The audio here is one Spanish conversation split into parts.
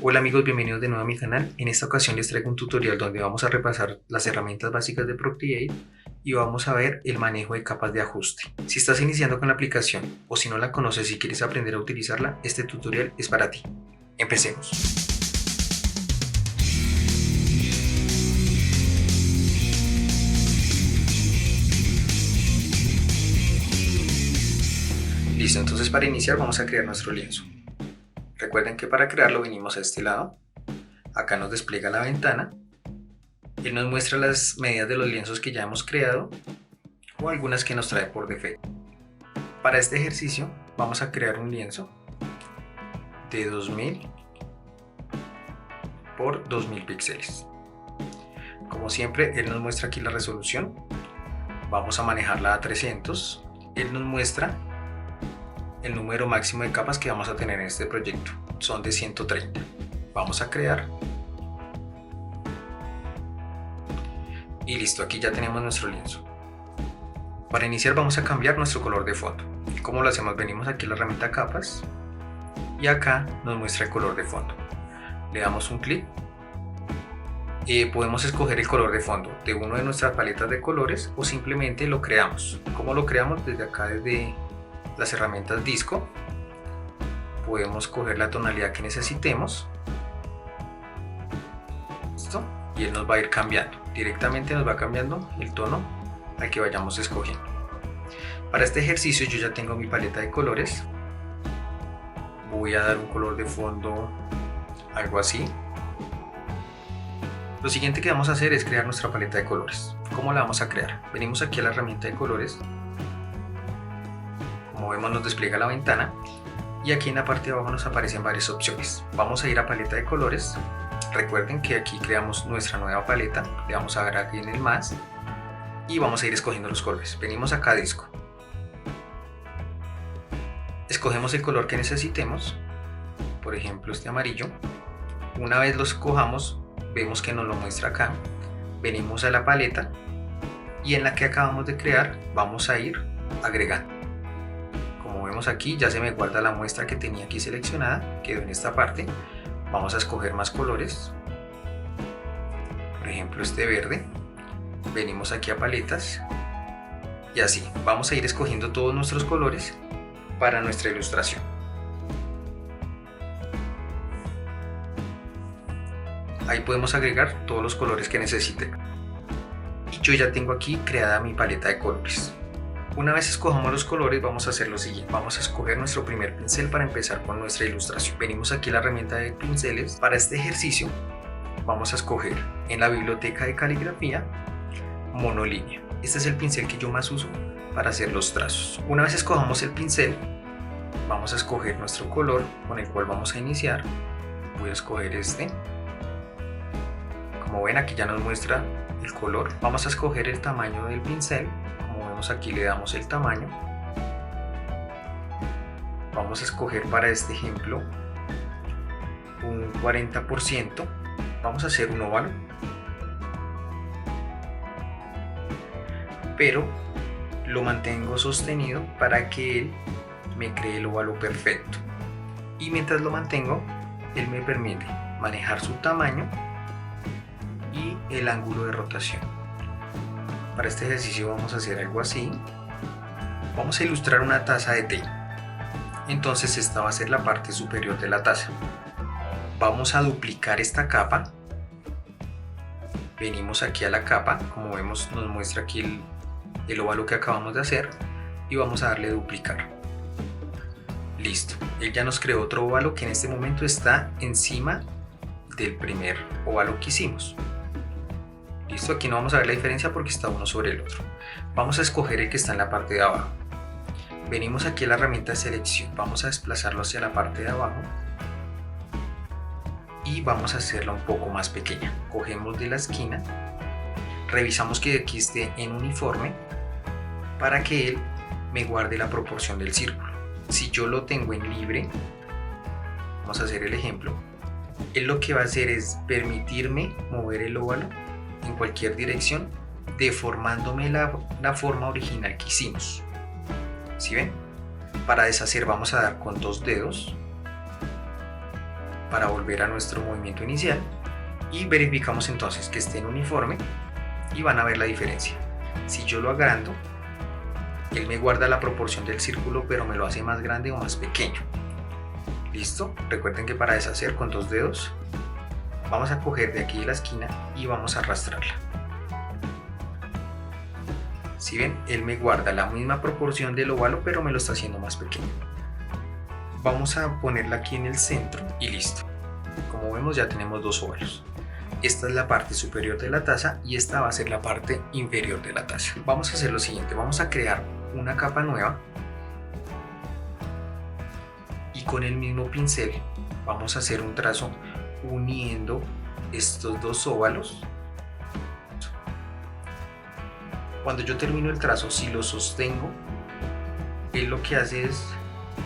Hola amigos, bienvenidos de nuevo a mi canal. En esta ocasión les traigo un tutorial donde vamos a repasar las herramientas básicas de Procreate y vamos a ver el manejo de capas de ajuste. Si estás iniciando con la aplicación o si no la conoces y quieres aprender a utilizarla, este tutorial es para ti. Empecemos. Listo, entonces para iniciar vamos a crear nuestro lienzo. Recuerden que para crearlo venimos a este lado, acá nos despliega la ventana, él nos muestra las medidas de los lienzos que ya hemos creado o algunas que nos trae por defecto. Para este ejercicio vamos a crear un lienzo de 2000 por 2000 píxeles. Como siempre, él nos muestra aquí la resolución, vamos a manejarla a 300, él nos muestra el número máximo de capas que vamos a tener en este proyecto, son de 130. Vamos a crear y listo, aquí ya tenemos nuestro lienzo. Para iniciar vamos a cambiar nuestro color de fondo. ¿Cómo lo hacemos? Venimos aquí a la herramienta capas y acá nos muestra el color de fondo. Le damos un clic y podemos escoger el color de fondo de una de nuestras paletas de colores o simplemente lo creamos. ¿Cómo lo creamos? Desde acá, desde las herramientas disco, podemos coger la tonalidad que necesitemos. ¿Listo? Y él nos va a ir cambiando, directamente nos va cambiando el tono al que vayamos escogiendo. Para este ejercicio yo ya tengo mi paleta de colores, voy a dar un color de fondo algo así. Lo siguiente que vamos a hacer es crear nuestra paleta de colores. ¿Cómo la vamos a crear? Venimos aquí a la herramienta de colores, como vemos nos despliega la ventana y aquí en la parte de abajo nos aparecen varias opciones. Vamos a ir a paleta de colores. Recuerden que aquí creamos nuestra nueva paleta, le vamos a dar aquí en el más y vamos a ir escogiendo los colores. Venimos acá a disco, escogemos el color que necesitemos, por ejemplo este amarillo. Una vez lo escojamos vemos que nos lo muestra acá, venimos a la paleta y en la que acabamos de crear vamos a ir agregando. Como vemos aquí ya se me guarda la muestra que tenía aquí seleccionada, quedó en esta parte. Vamos a escoger más colores, por ejemplo este verde, venimos aquí a paletas y así vamos a ir escogiendo todos nuestros colores para nuestra ilustración. Ahí podemos agregar todos los colores que necesiten y yo ya tengo aquí creada mi paleta de colores. Una vez escojamos los colores vamos a hacer lo siguiente, vamos a escoger nuestro primer pincel para empezar con nuestra ilustración. Venimos aquí a la herramienta de pinceles. Para este ejercicio vamos a escoger en la biblioteca de caligrafía monolínea. Este es el pincel que yo más uso para hacer los trazos. Una vez escojamos el pincel vamos a escoger nuestro color con el cual vamos a iniciar. Voy a escoger este. Como ven aquí ya nos muestra el color. Vamos a escoger el tamaño del pincel. Aquí le damos el tamaño, vamos a escoger para este ejemplo un 40%, vamos a hacer un óvalo, pero lo mantengo sostenido para que él me cree el óvalo perfecto y mientras lo mantengo él me permite manejar su tamaño y el ángulo de rotación. Para este ejercicio vamos a hacer algo así. Vamos a ilustrar una taza de té. Entonces esta va a ser la parte superior de la taza. Vamos a duplicar esta capa. Venimos aquí a la capa. Como vemos nos muestra aquí el óvalo que acabamos de hacer. Y vamos a darle duplicar. Listo. Él ya nos creó otro óvalo que en este momento está encima del primer óvalo que hicimos. Listo, aquí no vamos a ver la diferencia porque está uno sobre el otro. Vamos a escoger el que está en la parte de abajo. Venimos aquí a la herramienta de selección, vamos a desplazarlo hacia la parte de abajo y vamos a hacerla un poco más pequeña. Cogemos de la esquina, revisamos que aquí esté en uniforme para que él me guarde la proporción del círculo. Si yo lo tengo en libre, vamos a hacer el ejemplo, él lo que va a hacer es permitirme mover el óvalo en cualquier dirección, deformándome la forma original que hicimos. ¿Sí ven? Para deshacer vamos a dar con dos dedos para volver a nuestro movimiento inicial y verificamos entonces que esté en uniforme y van a ver la diferencia. Si yo lo agrando, él me guarda la proporción del círculo, pero me lo hace más grande o más pequeño. ¿Listo? Recuerden que para deshacer con 2 dedos vamos a coger de aquí de la esquina y vamos a arrastrarla. Si ven, él me guarda la misma proporción del óvalo, pero me lo está haciendo más pequeño. Vamos a ponerla aquí en el centro y listo. Como vemos, ya tenemos 2 óvalos. Esta es la parte superior de la taza y esta va a ser la parte inferior de la taza. Vamos a hacer lo siguiente, vamos a crear una capa nueva y con el mismo pincel vamos a hacer un trazo uniendo estos 2 óvalos. Cuando yo termino el trazo, si lo sostengo, él lo que hace es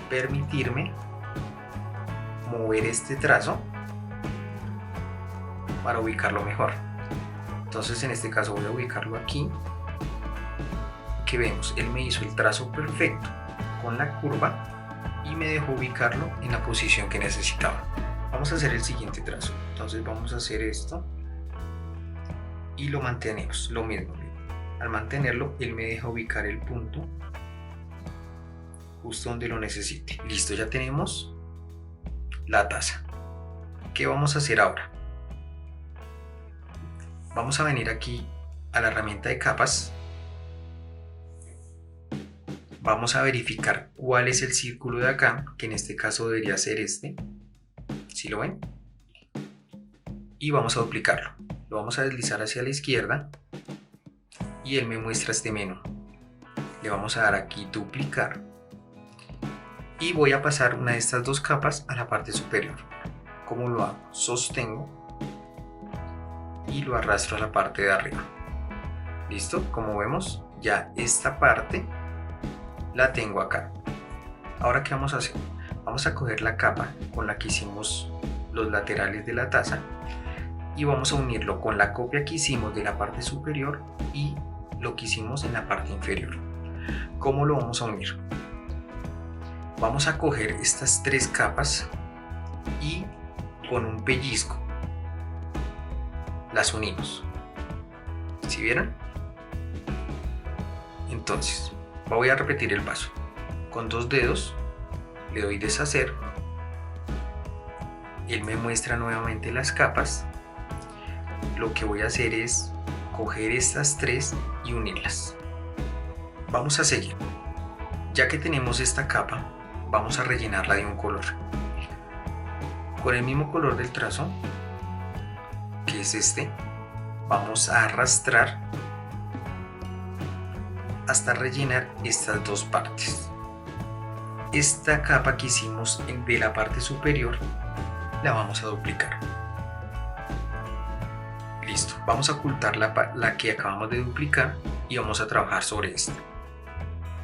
permitirme mover este trazo para ubicarlo mejor. Entonces en este caso voy a ubicarlo aquí. Que vemos, él me hizo el trazo perfecto con la curva y me dejó ubicarlo en la posición que necesitaba. Vamos a hacer el siguiente trazo. Entonces vamos a hacer esto y lo mantenemos, lo mismo. Al mantenerlo, él me deja ubicar el punto justo donde lo necesite. Listo, ya tenemos la taza. ¿Qué vamos a hacer ahora? Vamos a venir aquí a la herramienta de capas. Vamos a verificar cuál es el círculo de acá, que en este caso debería ser este. ¿Sí lo ven? Y vamos a duplicarlo. Lo vamos a deslizar hacia la izquierda y él me muestra este menú. Le vamos a dar aquí duplicar y voy a pasar una de estas 2 capas a la parte superior. ¿Cómo lo hago? Sostengo y lo arrastro a la parte de arriba. ¿Listo? Como vemos, ya esta parte la tengo acá. Ahora, ¿qué vamos a hacer? Vamos a coger la capa con la que hicimos los laterales de la taza y vamos a unirlo con la copia que hicimos de la parte superior y lo que hicimos en la parte inferior. ¿Cómo lo vamos a unir? Vamos a coger estas 3 capas y con un pellizco las unimos. ¿Sí vieron? Entonces voy a repetir el paso. Con 2 dedos le doy deshacer. Él me muestra nuevamente las capas. Lo que voy a hacer es coger estas 3 y unirlas. Vamos a seguir. Ya que tenemos esta capa, vamos a rellenarla de un color. Con el mismo color del trazo, que es este, vamos a arrastrar hasta rellenar estas 2 partes. Esta capa que hicimos de la parte superior la vamos a duplicar. Listo, vamos a ocultar la que acabamos de duplicar y vamos a trabajar sobre esta.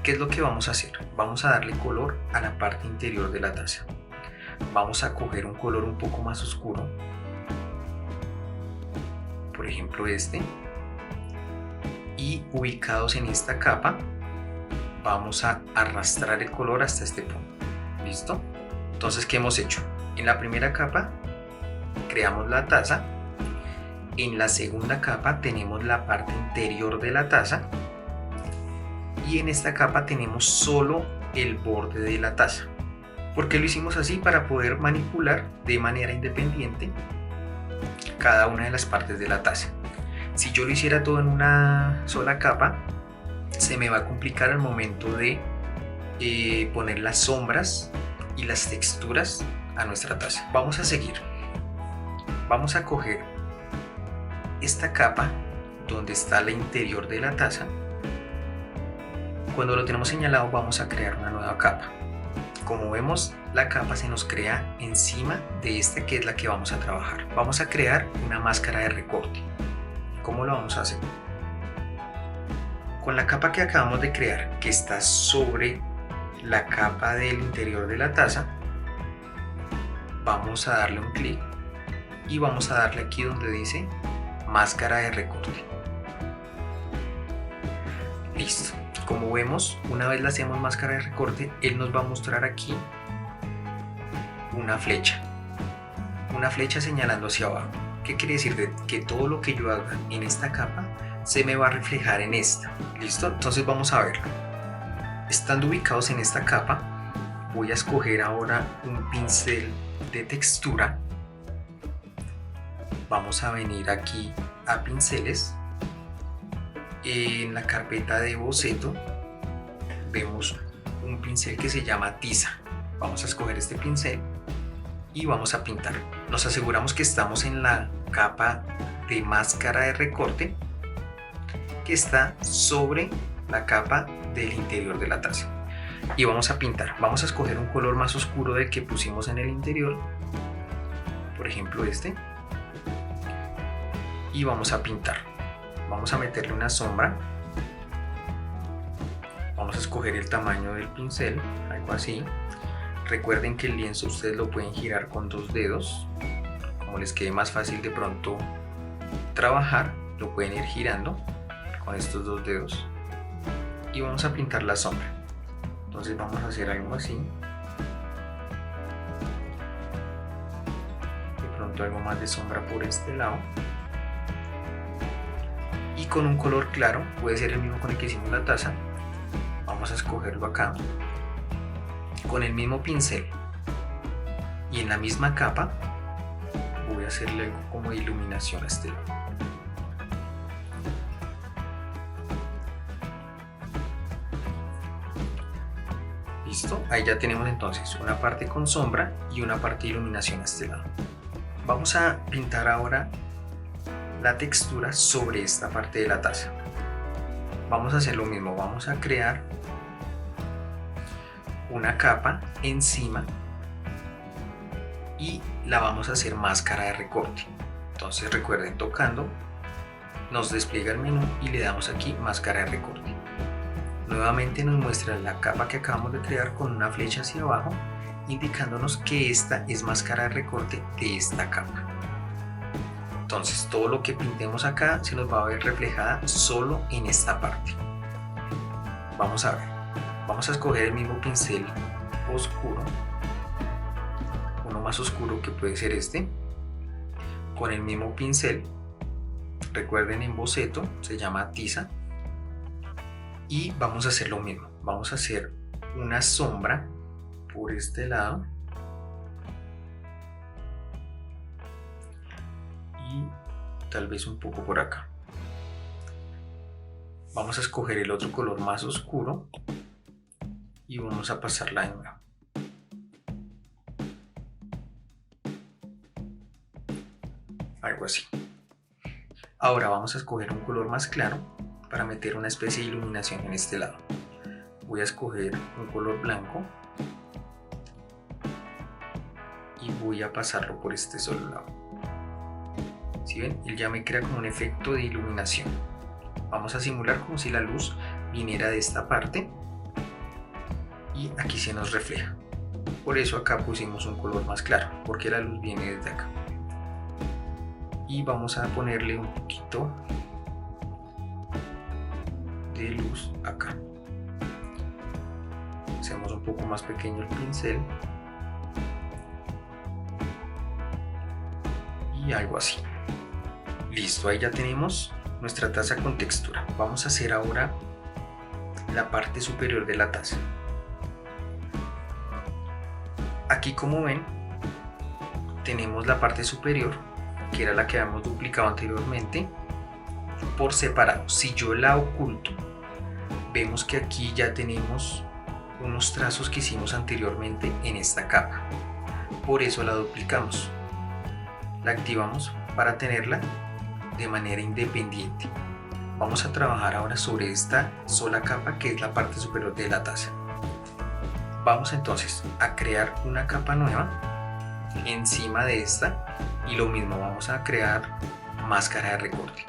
¿Qué es lo que vamos a hacer? Vamos a darle color a la parte interior de la taza. Vamos a coger un color un poco más oscuro, por ejemplo este, y ubicados en esta capa vamos a arrastrar el color hasta este punto. ¿Listo? Entonces, ¿qué hemos hecho? En la primera capa creamos la taza, en la segunda capa tenemos la parte interior de la taza y en esta capa tenemos solo el borde de la taza. ¿Por qué lo hicimos así? Para poder manipular de manera independiente cada una de las partes de la taza. Si yo lo hiciera todo en una sola capa, se me va a complicar al momento de poner las sombras y las texturas a nuestra taza. Vamos a seguir. Vamos a coger esta capa donde está el interior de la taza. Cuando lo tenemos señalado, vamos a crear una nueva capa. Como vemos, la capa se nos crea encima de esta, que es la que vamos a trabajar. Vamos a crear una máscara de recorte. ¿Cómo lo vamos a hacer? Con la capa que acabamos de crear, que está sobre la capa del interior de la taza, vamos a darle un clic y vamos a darle aquí donde dice máscara de recorte. Listo. Como vemos, una vez le hacemos máscara de recorte, él nos va a mostrar aquí una flecha. una flecha señalando hacia abajo. ¿Qué quiere decir? Que todo lo que yo haga en esta capa se me va a reflejar en esta. ¿Listo? Entonces vamos a verlo. Estando ubicados en esta capa, voy a escoger ahora un pincel de textura. Vamos a venir aquí a pinceles. En la carpeta de boceto vemos un pincel que se llama tiza. Vamos a escoger este pincel y vamos a pintar. Nos aseguramos que estamos en la capa de máscara de recorte que está sobre la capa del interior de la taza. Y vamos a pintar. Vamos a escoger un color más oscuro del que pusimos en el interior. Por ejemplo este. Y vamos a pintar. Vamos a meterle una sombra. Vamos a escoger el tamaño del pincel, algo así. Recuerden que el lienzo ustedes lo pueden girar con 2 dedos. Como les quede más fácil de pronto trabajar, lo pueden ir girando con estos 2 dedos. Y vamos a pintar la sombra. Entonces vamos a hacer algo así. De pronto algo más de sombra por este lado. Y con un color claro, puede ser el mismo con el que hicimos la taza. Vamos a escogerlo acá. Con el mismo pincel. Y en la misma capa, voy a hacerle algo como de iluminación a este lado. Listo, ahí ya tenemos entonces una parte con sombra y una parte de iluminación a este lado. Vamos a pintar ahora la textura sobre esta parte de la taza. Vamos a hacer lo mismo, vamos a crear una capa encima y la vamos a hacer máscara de recorte. Entonces recuerden, tocando nos despliega el menú y le damos aquí máscara de recorte. Nuevamente nos muestra la capa que acabamos de crear con una flecha hacia abajo, indicándonos que esta es máscara de recorte de esta capa. Entonces todo lo que pintemos acá se nos va a ver reflejada solo en esta parte. Vamos a ver, vamos a escoger el mismo pincel oscuro, uno más oscuro que puede ser este, con el mismo pincel. Recuerden, en boceto se llama tiza. Y vamos a hacer lo mismo, vamos a hacer una sombra por este lado y tal vez un poco por acá. Vamos a escoger el otro color más oscuro y vamos a pasarla de nuevo. Algo así. Ahora vamos a escoger un color más claro para meter una especie de iluminación en este lado. Voy a escoger un color blanco y voy a pasarlo por este solo lado. ¿Sí ven? Él ya me crea como un efecto de iluminación. Vamos a simular como si la luz viniera de esta parte y aquí se nos refleja. Por eso acá pusimos un color más claro, porque la luz viene desde acá. Y vamos a ponerle un poquito de luz acá. Hacemos un poco más pequeño el pincel y algo así. Listo, ahí ya tenemos nuestra taza con textura. Vamos a hacer ahora la parte superior de la taza. Aquí, como ven, tenemos la parte superior, que era la que habíamos duplicado anteriormente, por separado. Si yo la oculto, vemos que aquí ya tenemos unos trazos que hicimos anteriormente en esta capa. Por eso la duplicamos. La activamos para tenerla de manera independiente. Vamos a trabajar ahora sobre esta sola capa, que es la parte superior de la taza. Vamos entonces a crear una capa nueva encima de esta y lo mismo, vamos a crear máscara de recorte.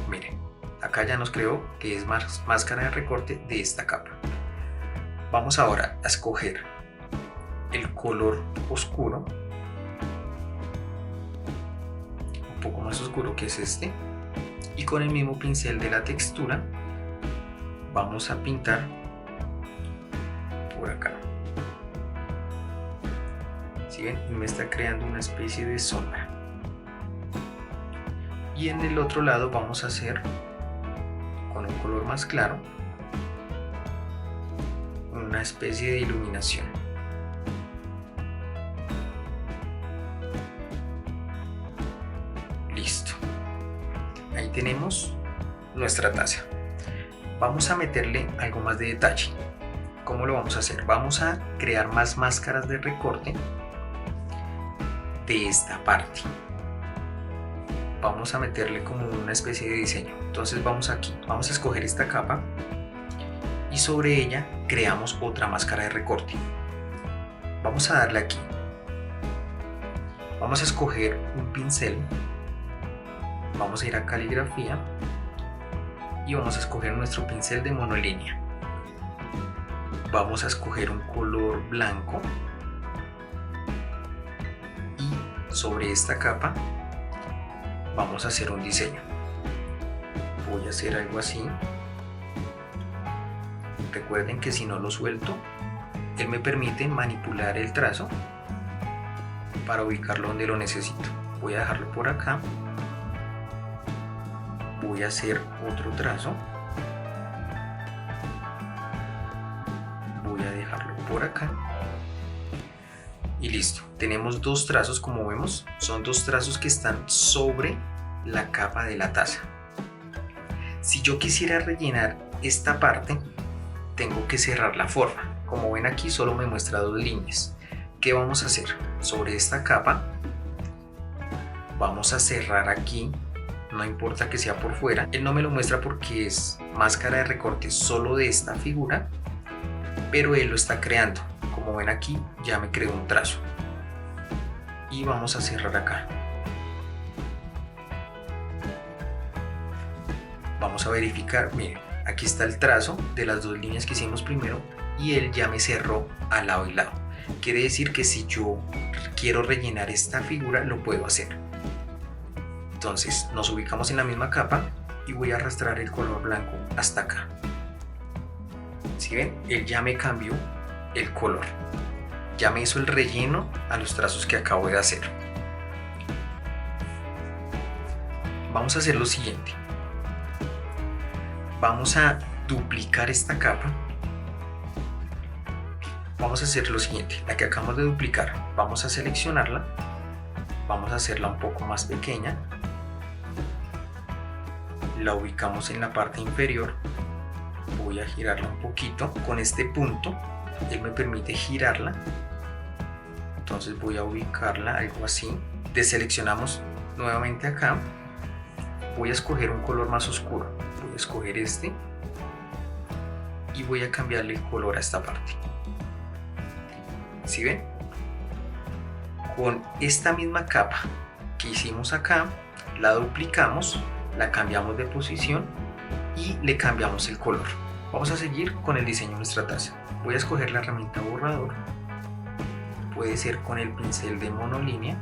Miren, acá ya nos creó que es máscara de recorte de esta capa. Vamos ahora a escoger el color oscuro, un poco más oscuro, que es este, y con el mismo pincel de la textura vamos a pintar por acá. ¿Sí ven? Y me está creando una especie de sombra. Y en el otro lado vamos a hacer con un color más claro una especie de iluminación. Listo. Ahí tenemos nuestra taza. Vamos a meterle algo más de detalle. ¿Cómo lo vamos a hacer? Vamos a crear más máscaras de recorte de esta parte. Vamos a meterle como una especie de diseño. Entonces vamos aquí, vamos a escoger esta capa y sobre ella creamos otra máscara de recorte. Vamos a darle aquí. Vamos a escoger un pincel. Vamos a ir a caligrafía y vamos a escoger nuestro pincel de monolínea. Vamos a escoger un color blanco y sobre esta capa vamos a hacer un diseño. Voy a hacer algo así. Recuerden que si no lo suelto, él me permite manipular el trazo para ubicarlo donde lo necesito. Voy a dejarlo por acá. Voy a hacer otro trazo. Voy a dejarlo por acá. Y listo. Tenemos dos trazos, como vemos. Son dos trazos que están sobre la capa de la taza. Si yo quisiera rellenar esta parte, tengo que cerrar la forma. Como ven aquí, solo me muestra dos líneas. ¿Qué vamos a hacer? Sobre esta capa vamos a cerrar aquí. No importa que sea por fuera, él no me lo muestra porque es máscara de recorte solo de esta figura, pero él lo está creando. Como ven aquí, ya me creó un trazo y vamos a cerrar acá. Vamos a verificar, miren, aquí está el trazo de las dos líneas que hicimos primero y él ya me cerró a lado y lado. Quiere decir que si yo quiero rellenar esta figura, lo puedo hacer. Entonces nos ubicamos en la misma capa y voy a arrastrar el color blanco hasta acá. ¿Sí ven? Él ya me cambió el color. Ya me hizo el relleno a los trazos que acabo de hacer. Vamos a hacer lo siguiente. Vamos a duplicar esta capa. Vamos a hacer lo siguiente. La que acabamos de duplicar, vamos a seleccionarla. Vamos a hacerla un poco más pequeña. La ubicamos en la parte inferior. Voy a girarla un poquito. Con este punto, él me permite girarla. Entonces voy a ubicarla algo así. Deseleccionamos nuevamente acá. Voy a escoger un color más oscuro. Voy a escoger este. Y voy a cambiarle el color a esta parte. ¿Sí ven? Con esta misma capa que hicimos acá, la duplicamos. La cambiamos de posición y le cambiamos el color. Vamos a seguir con el diseño de nuestra taza. Voy a escoger la herramienta borrador. Puede ser con el pincel de monolínea,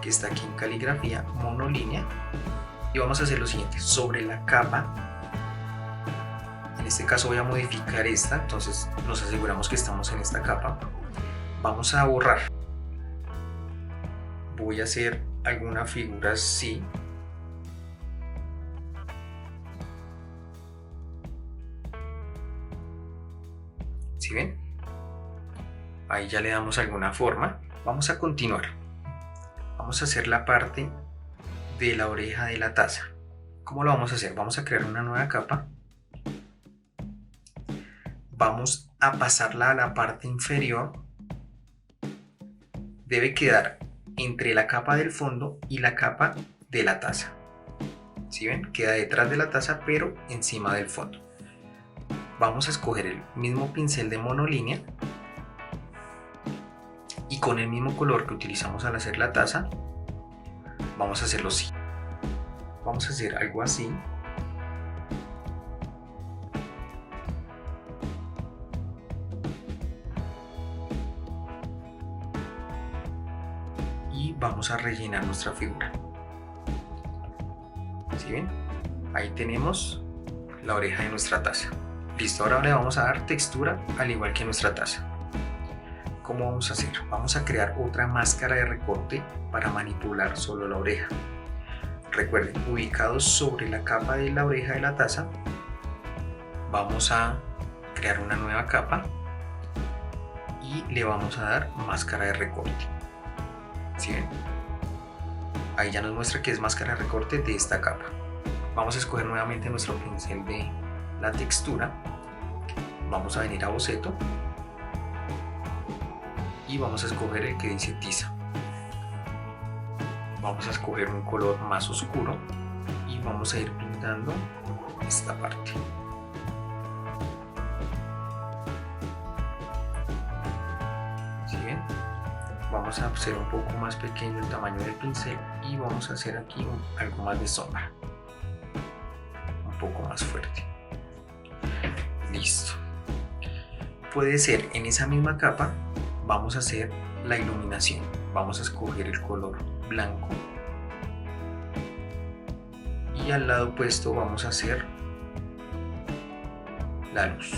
que está aquí en caligrafía, monolínea. Y vamos a hacer lo siguiente. Sobre la capa, en este caso voy a modificar esta, entonces nos aseguramos que estamos en esta capa. Vamos a borrar. Voy a hacer alguna figura así. ¿Sí ven? Ahí ya le damos alguna forma. Vamos a continuar. Vamos a hacer la parte de la oreja de la taza. ¿Cómo lo vamos a hacer? Vamos a crear una nueva capa. Vamos a pasarla a la parte inferior. Debe quedar entre la capa del fondo y la capa de la taza. ¿Sí ven? Queda detrás de la taza, pero encima del fondo. Vamos a escoger el mismo pincel de monolínea y con el mismo color que utilizamos al hacer la taza, vamos a hacerlo así. Vamos a hacer algo así. Y vamos a rellenar nuestra figura. ¿Sí ven? Ahí tenemos la oreja de nuestra taza. Listo, ahora le vamos a dar textura al igual que nuestra taza. ¿cómo vamos a hacer? Vamos a crear otra máscara de recorte para manipular solo la oreja. Recuerden, ubicados sobre la capa de la oreja de la taza, vamos a crear una nueva capa y le vamos a dar máscara de recorte. ¿Sí ven? Ahí ya nos muestra que es máscara de recorte de esta capa. Vamos a escoger nuevamente nuestro pincel de la textura. Vamos a venir a boceto y vamos a escoger el que dice tiza. Vamos a escoger un color más oscuro y vamos a ir pintando esta parte. ¿Sí ven? Vamos a hacer un poco más pequeño el tamaño del pincel y vamos a hacer aquí algo más de sombra, un poco más fuerte. Listo. Puede ser en esa misma capa, vamos a hacer la iluminación. Vamos a escoger el color blanco y al lado opuesto vamos a hacer la luz.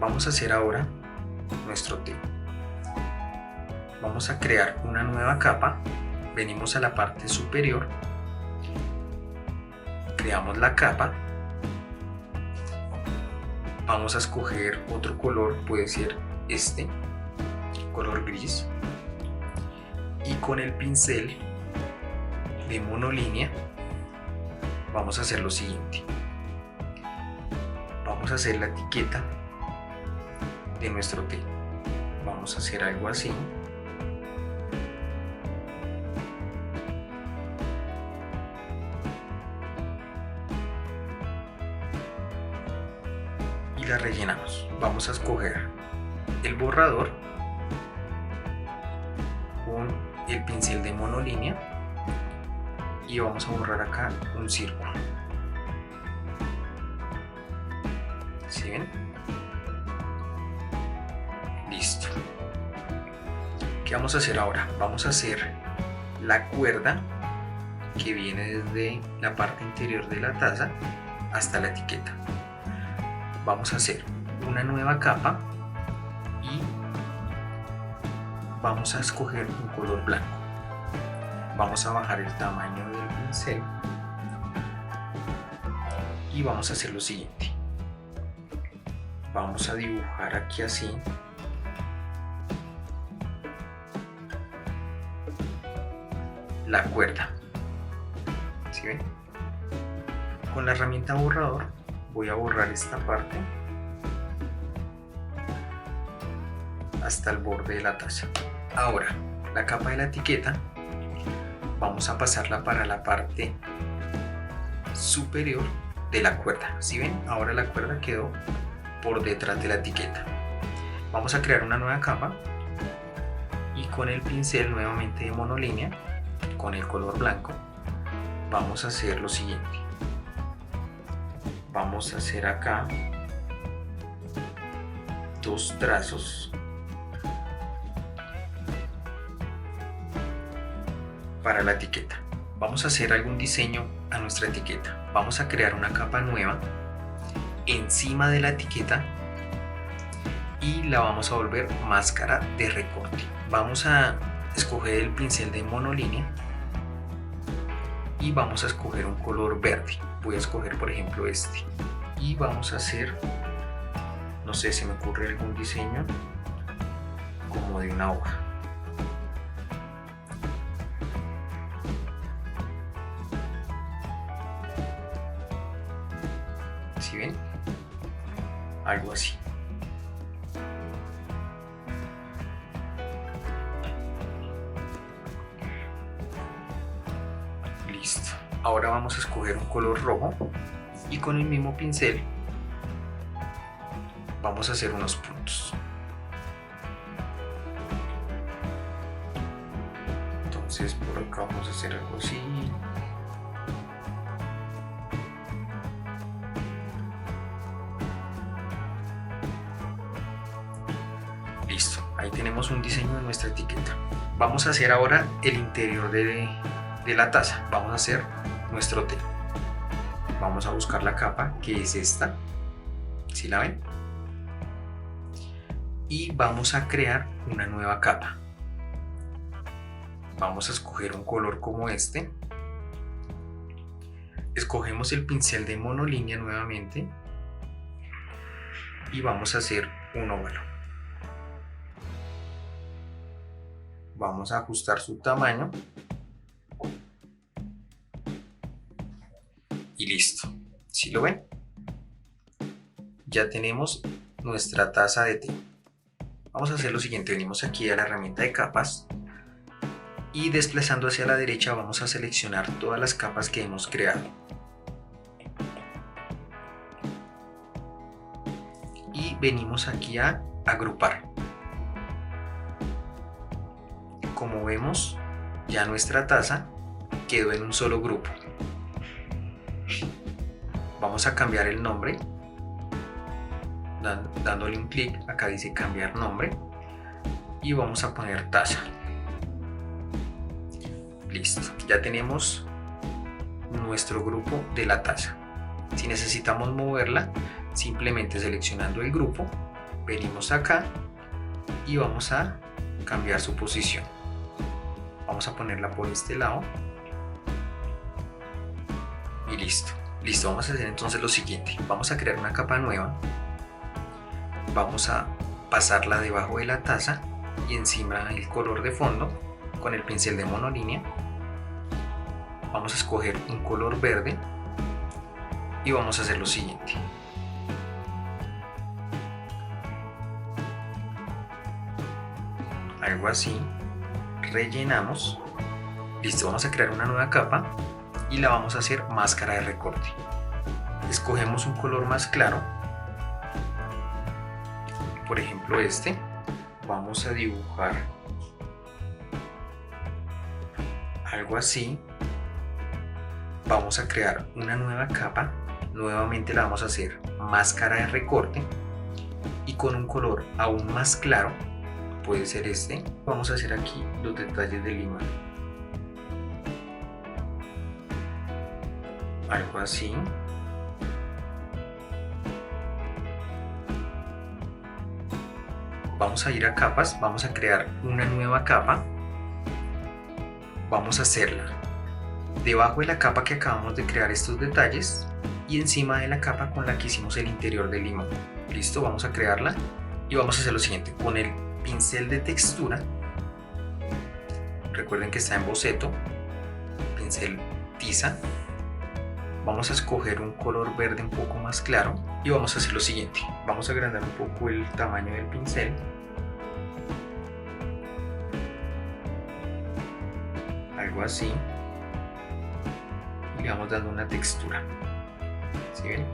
Vamos a hacer ahora nuestro té. Vamos a crear una nueva capa. Venimos a la parte superior, creamos la capa, vamos a escoger otro color, puede ser este, color gris, y con el pincel de monolínea vamos a hacer lo siguiente. Vamos a hacer la etiqueta de nuestro té. Vamos a hacer algo así. Y la rellenamos. Vamos a escoger el borrador con el pincel de monolínea y vamos a borrar acá un círculo. ¿Sí ven? Listo. ¿Qué vamos a hacer ahora? Vamos a hacer la cuerda que viene desde la parte interior de la taza hasta la etiqueta. Vamos a hacer una nueva capa y vamos a escoger un color blanco. Vamos a bajar el tamaño del pincel y vamos a hacer lo siguiente. Vamos a dibujar aquí así la cuerda. ¿Sí ven? Con la herramienta borrador voy a borrar esta parte hasta el borde de la taza. Ahora, la capa de la etiqueta vamos a pasarla para la parte superior de la cuerda. ¿Sí ven? Ahora la cuerda quedó por detrás de la etiqueta. Vamos a crear una nueva capa y con el pincel nuevamente de monolínea, con el color blanco, vamos a hacer lo siguiente. Vamos a hacer acá dos trazos para la etiqueta. Vamos a hacer algún diseño a nuestra etiqueta. Vamos a crear una capa nueva encima de la etiqueta y la vamos a volver máscara de recorte. Vamos a escoger el pincel de monolínea y vamos a escoger un color verde. Voy a escoger por ejemplo este y vamos a hacer, no sé, se me ocurre algún diseño como de una hoja. ¿Sí ven? Algo así. Listo. Ahora vamos a escoger un color rojo y con el mismo pincel vamos a hacer unos puntos. Entonces por acá vamos a hacer algo así. Listo, ahí tenemos un diseño de nuestra etiqueta. Vamos a hacer ahora el interior de la taza. Vamos a hacer nuestro té. Vamos a buscar la capa que es esta ¿Sí la ven? Y vamos a crear una nueva capa. Vamos a escoger un color como este. Escogemos el pincel de monolínea nuevamente y vamos a hacer un óvalo. Vamos a ajustar su tamaño y listo. ¿Sí lo ven? Ya tenemos nuestra taza de té. Vamos a hacer lo siguiente, venimos aquí a la herramienta de capas y desplazando hacia la derecha vamos a seleccionar todas las capas que hemos creado. Y venimos aquí a agrupar. Como vemos, ya nuestra taza quedó en un solo grupo. Vamos a cambiar el nombre, dándole un clic, acá dice cambiar nombre, y vamos a poner taza. Listo, ya tenemos nuestro grupo de la taza. Si necesitamos moverla, simplemente seleccionando el grupo, venimos acá y vamos a cambiar su posición. Vamos a ponerla por este lado y listo. Listo, vamos a hacer entonces lo siguiente. Vamos a crear una capa nueva. Vamos a pasarla debajo de la taza y encima el color de fondo con el pincel de monolínea. Vamos a escoger un color verde y vamos a hacer lo siguiente. Algo así, rellenamos. Listo, vamos a crear una nueva capa y la vamos a hacer máscara de recorte. Escogemos un color más claro, por ejemplo este. Vamos a dibujar algo así. Vamos a crear una nueva capa, nuevamente la vamos a hacer máscara de recorte y con un color aún más claro, puede ser este. Vamos a hacer aquí los detalles del imán, algo así. Vamos a ir a capas, vamos a crear una nueva capa. Vamos a hacerla debajo de la capa que acabamos de crear estos detalles y encima de la capa con la que hicimos el interior del imán. Listo, vamos a crearla y vamos a hacer lo siguiente. Con el pincel de textura, recuerden que está en boceto, pincel tiza, vamos a escoger un color verde un poco más claro y vamos a hacer lo siguiente. Vamos a agrandar un poco el tamaño del pincel. Algo así. Y le vamos dando una textura. ¿Sí ven?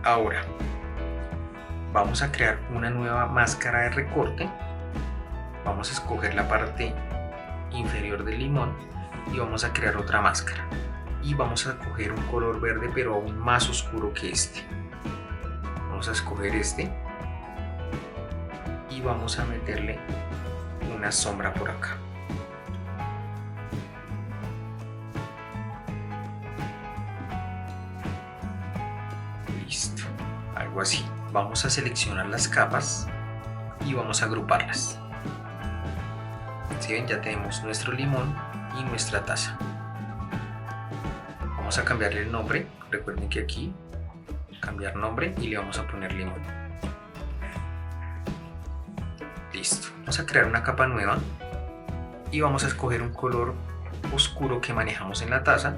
Ahora vamos a crear una nueva máscara de recorte. Vamos a escoger la parte inferior del limón y vamos a crear otra máscara. Y vamos a coger un color verde pero aún más oscuro que este. Vamos a escoger este y vamos a meterle una sombra por acá. Listo, algo así. Vamos a seleccionar las capas y vamos a agruparlas. ¿Sí ven? Ya tenemos nuestro limón y nuestra taza. Vamos a cambiarle el nombre. Recuerden que aquí cambiar nombre y le vamos a poner limón. Listo. Vamos a crear una capa nueva y vamos a escoger un color oscuro que manejamos en la taza.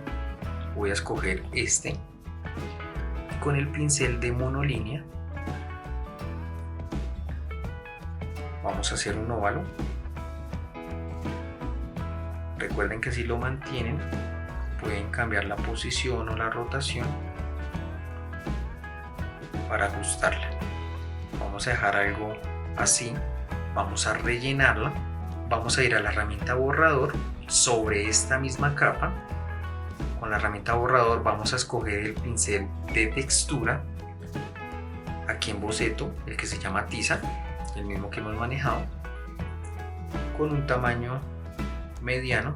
Voy a escoger este y con el pincel de monolínea vamos a hacer un óvalo. Recuerden que si lo mantienen pueden cambiar la posición o la rotación para ajustarla. Vamos a dejar algo así, vamos a rellenarla, vamos a ir a la herramienta borrador sobre esta misma capa. Con la herramienta borrador vamos a escoger el pincel de textura, aquí en boceto, el que se llama tiza, el mismo que hemos manejado, con un tamaño mediano.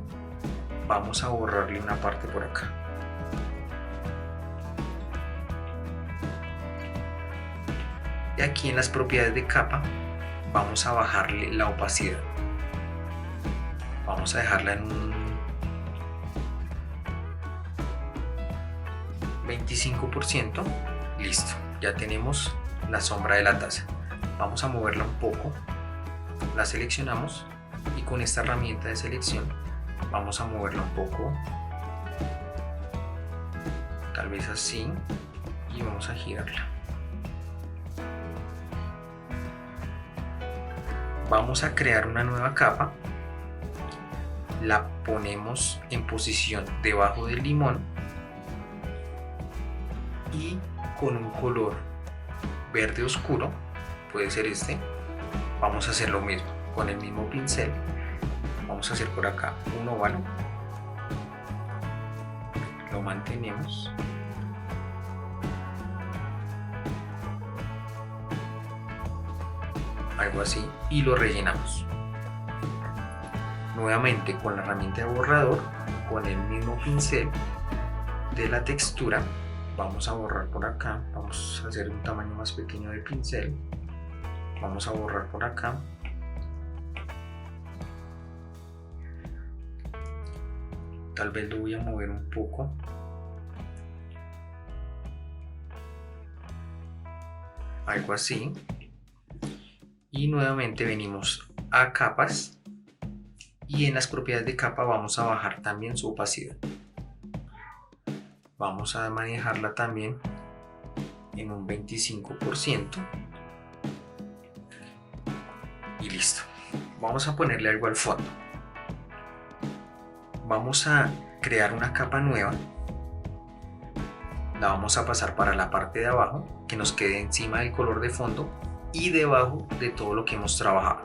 Vamos a borrarle una parte por acá. Y aquí en las propiedades de capa vamos a bajarle la opacidad. Vamos a dejarla en un 25%. Listo, ya tenemos la sombra de la taza. Vamos a moverla un poco, la seleccionamos y con esta herramienta de selección vamos a moverla un poco, tal vez así, y vamos a girarla. Vamos a crear una nueva capa, la ponemos en posición debajo del limón y con un color verde oscuro, puede ser este, vamos a hacer lo mismo con el mismo pincel. Vamos a hacer por acá un óvalo, lo mantenemos, algo así, y lo rellenamos. Nuevamente con la herramienta de borrador, con el mismo pincel de la textura, vamos a borrar por acá, vamos a hacer un tamaño más pequeño de pincel, vamos a borrar por acá, tal vez lo voy a mover un poco, algo así, y nuevamente venimos a capas y en las propiedades de capa vamos a bajar también su opacidad. Vamos a manejarla también en un 25% y listo. Vamos a ponerle algo al fondo. Vamos a crear una capa nueva, la vamos a pasar para la parte de abajo, que nos quede encima del color de fondo y debajo de todo lo que hemos trabajado.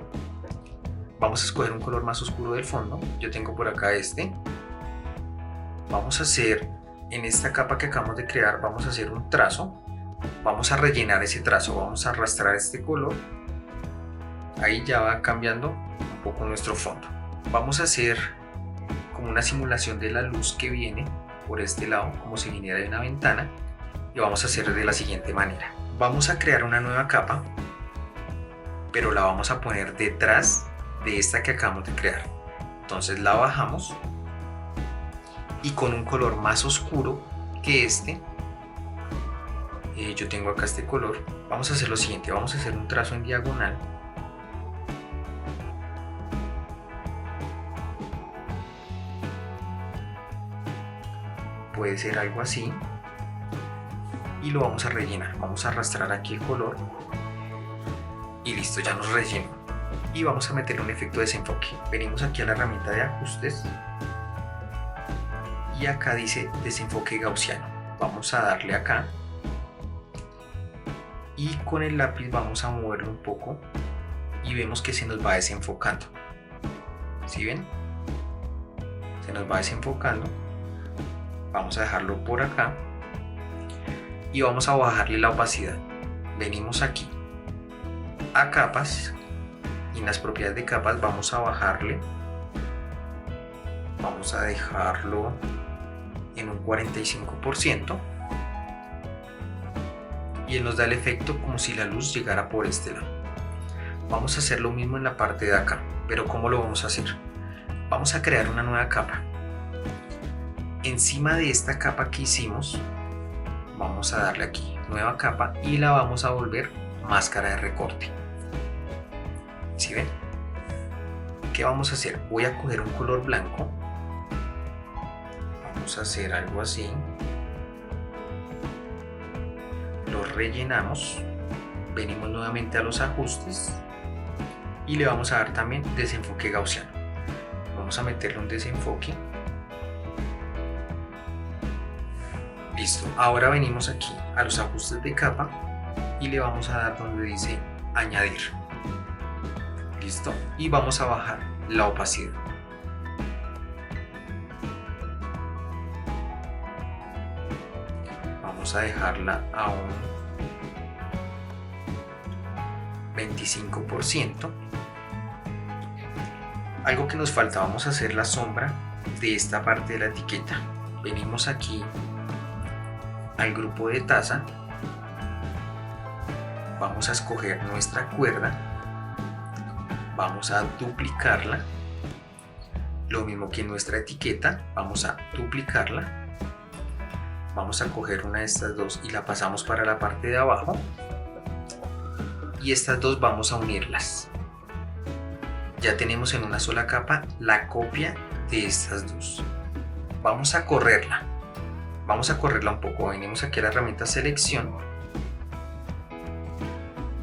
Vamos a escoger un color más oscuro del fondo, yo tengo por acá este. Vamos a hacer, en esta capa que acabamos de crear, vamos a hacer un trazo, vamos a rellenar ese trazo, vamos a arrastrar este color, ahí ya va cambiando un poco nuestro fondo. Vamos a hacer como una simulación de la luz que viene por este lado, como si viniera de una ventana, y vamos a hacer de la siguiente manera. Vamos a crear una nueva capa, pero la vamos a poner detrás de esta que acabamos de crear. Entonces la bajamos y con un color más oscuro que este, yo tengo acá este color, vamos a hacer lo siguiente, vamos a hacer un trazo en diagonal, puede ser algo así, y lo vamos a rellenar. Vamos a arrastrar aquí el color y listo, ya nos rellenó. Y vamos a meterle un efecto de desenfoque. Venimos aquí a la herramienta de ajustes y acá dice desenfoque gaussiano. Vamos a darle acá y con el lápiz vamos a moverlo un poco y vemos que se nos va desenfocando. ¿Sí ven? Se nos va desenfocando. Vamos a dejarlo por acá y vamos a bajarle la opacidad. Venimos aquí a capas y en las propiedades de capas vamos a bajarle, vamos a dejarlo en un 45% y él nos da el efecto como si la luz llegara por este lado. Vamos a hacer lo mismo en la parte de acá, pero ¿cómo lo vamos a hacer? Vamos a crear una nueva capa. Encima de esta capa que hicimos vamos a darle aquí nueva capa y la vamos a volver máscara de recorte. ¿Sí ven? ¿Qué vamos a hacer? Voy a coger un color blanco, vamos a hacer algo así, lo rellenamos, venimos nuevamente a los ajustes y le vamos a dar también desenfoque gaussiano. Vamos a meterle un desenfoque. Listo, ahora venimos aquí a los ajustes de capa y le vamos a dar donde dice añadir. Listo, y vamos a bajar la opacidad. Vamos a dejarla a un 25%. Algo que nos falta, vamos a hacer la sombra de esta parte de la etiqueta. Venimos aquí al grupo de taza, vamos a escoger nuestra cuerda, vamos a duplicarla, lo mismo que en nuestra etiqueta, vamos a duplicarla, vamos a coger una de estas dos y la pasamos para la parte de abajo, y estas dos vamos a unirlas. Ya tenemos en una sola capa la copia de estas dos. Vamos a correrla un poco. Venimos aquí a la herramienta selección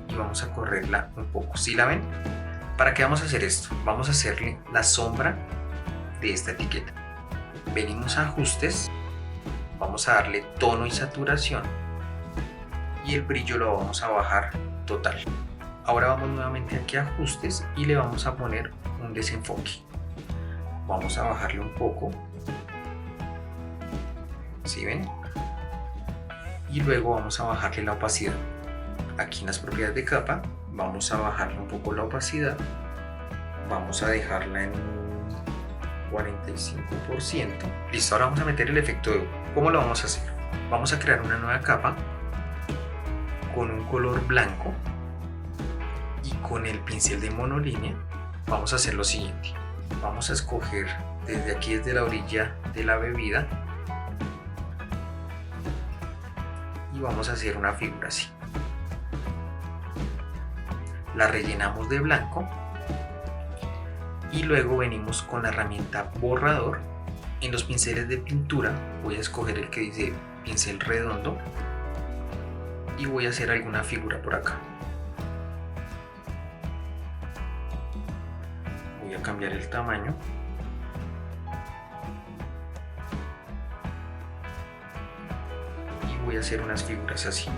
y vamos a correrla un poco. ¿Sí la ven? ¿Para qué vamos a hacer esto? Vamos a hacerle la sombra de esta etiqueta. Venimos a ajustes, vamos a darle tono y saturación y el brillo lo vamos a bajar total. Ahora vamos nuevamente aquí a ajustes y le vamos a poner un desenfoque. Vamos a bajarle un poco. ¿Sí ven? Y luego vamos a bajarle la opacidad. Aquí en las propiedades de capa vamos a bajarle un poco la opacidad. Vamos a dejarla en un 45%. Listo, ahora vamos a meter el efecto de humo. ¿Cómo lo vamos a hacer? Vamos a crear una nueva capa con un color blanco y con el pincel de monolínea vamos a hacer lo siguiente. Vamos a escoger desde aquí, desde la orilla de la bebida, y vamos a hacer una figura así. La rellenamos de blanco y luego venimos con la herramienta borrador. En los pinceles de pintura voy a escoger el que dice pincel redondo y voy a hacer alguna figura por acá. Voy a cambiar el tamaño y voy a hacer unas figuras así.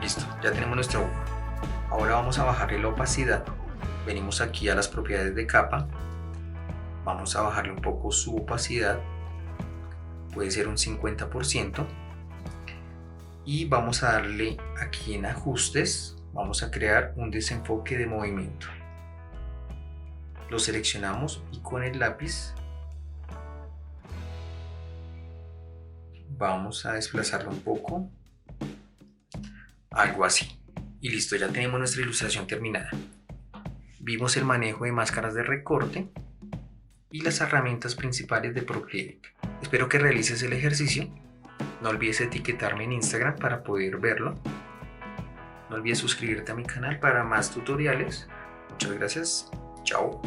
Listo, ya tenemos nuestro humo. Ahora vamos a bajarle la opacidad. Venimos aquí a las propiedades de capa. Vamos a bajarle un poco su opacidad. Puede ser un 50%. Y vamos a darle aquí en ajustes. Vamos a crear un desenfoque de movimiento. Lo seleccionamos y con el lápiz vamos a desplazarlo un poco. Algo así. Y listo, ya tenemos nuestra ilustración terminada. Vimos el manejo de máscaras de recorte y las herramientas principales de Procreate. Espero que realices el ejercicio. No olvides etiquetarme en Instagram para poder verlo. No olvides suscribirte a mi canal para más tutoriales. Muchas gracias. Chao.